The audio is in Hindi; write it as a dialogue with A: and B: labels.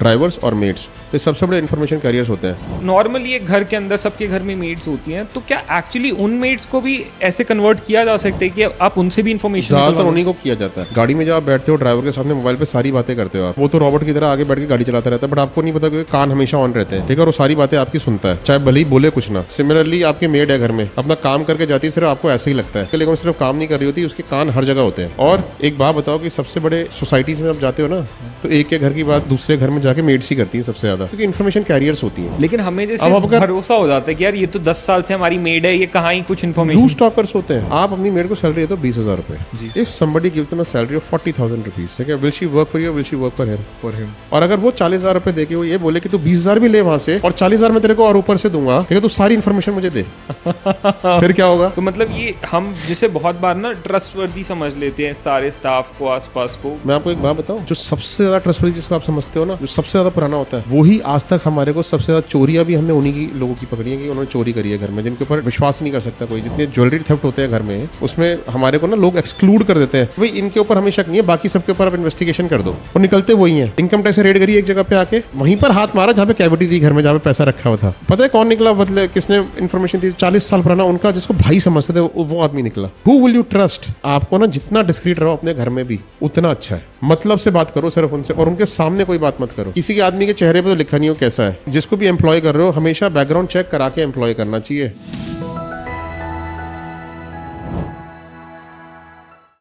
A: ड्राइवर्स और मेड्स, ये सबसे बड़े इन्फॉर्मेशन कैरियर्स होते हैं।
B: नॉर्मली एक घर के अंदर सबके घर में मेड्स होती हैं, तो क्या एक्चुअली उन मेड्स को भी ऐसे कन्वर्ट किया जा सकता है कि आप उनसे भी इन्फॉर्मेशन?
A: ज्यादातर उन्हीं को किया जाता है। गाड़ी में जब आप बैठते हो ड्राइवर के सामने मोबाइल पे सारी बातें करते हो आप, वो तो रॉबोट की तरह आगे बैठ के गाड़ी चलाता रहता है, बट आपको नहीं पता कि कान हमेशा ऑन रहते हैं, ठीक है, और वो सारी बातें आपकी सुनता है, चाहे भले ही बोले कुछ ना। सिमिलरली आपकी मेड है घर में, अपना काम करके जाती है, सिर्फ आपको ऐसे ही लगता है, लेकिन वो सिर्फ काम नहीं कर रही होती, उसके कान हर जगह होते हैं। और एक बात बताओ कि सबसे बड़े सोसाइटीज में आप जाते हो ना, तो एक के घर की बात दूसरे घर में जाके मेड्स ही करती है सबसे ज्यादा, क्योंकि इन्फॉर्मेशन कैरियर्स होती है।
B: लेकिन हमें जैसे भरोसा हो जाता है कि यार ये तो 10 साल से हमारी मेड है, ये कहाँ ही कुछ इन्फॉर्मेशन।
A: ब्लू स्टॉकर्स होते हैं। आप अपनी मेड को सैलरी देते हो 20,000 रुपए। If somebody gives them a salary of 40,000 rupees, ठीक है, will she work for you, will she work for him? और अगर वो 40,000 रुपए देके वो ये बोले कि तू 20,000 भी ले वहां से और 40,000 मैं तेरे को और ऊपर से दूंगा, ठीक है, तू सारी इन्फॉर्मेशन मुझे दे, फिर क्या होगा?
B: तो मतलब ये हम जिसे बहुत बार ना ट्रस्टवर्दी समझ लेते हैं सारे स्टाफ को, आसपास को।
A: मैं आपको एक बात बताऊं, जो सबसे ज्यादा ट्रस्टवर्दी जिसको आप समझते हो ना, जो सबसे ज्यादा पुराना होता है, वही आज तक हमारे को सबसे ज्यादा चोरियां भी हमने उन्हीं की लोगों की पकड़ी है कि उन्होंने चोरी करी है घर में, जिनके ऊपर विश्वास नहीं कर सकता कोई। जितने ज्वेलरी थेफ्ट होते हैं घर में, उसमें हमारे को ना लोग एक्सक्लूड कर देते हैं, भाई इनके ऊपर हमें शक नहीं है, बाकी सबके ऊपर आप इन्वेस्टिगेशन कर दो, और निकलते वही है। इनकम टैक्स रेड करी एक जगह पे आके, वहीं पर हाथ मारा जहाँ पे कैविटी थी घर में, जहाँ पे पैसा रखा हुआ था। पता है कौन निकला? बदले किसने इन्फॉर्मेशन दी? 40 साल पुराना उनका, जिसको भाई समझते थे, वो आदमी निकला। Who will you trust? आपको ना जितना डिस्क्रीट रहो अपने घर में भी उतना अच्छा है। मतलब से बात करो सिर्फ उनसे, और उनके सामने कोई बात मत करो। किसी के आदमी के चेहरे पे तो लिखा नहीं हो कैसा है। जिसको भी एम्प्लॉय कर रहे हो, हमेशा बैकग्राउंड चेक करा के एम्प्लॉय करना चाहिए।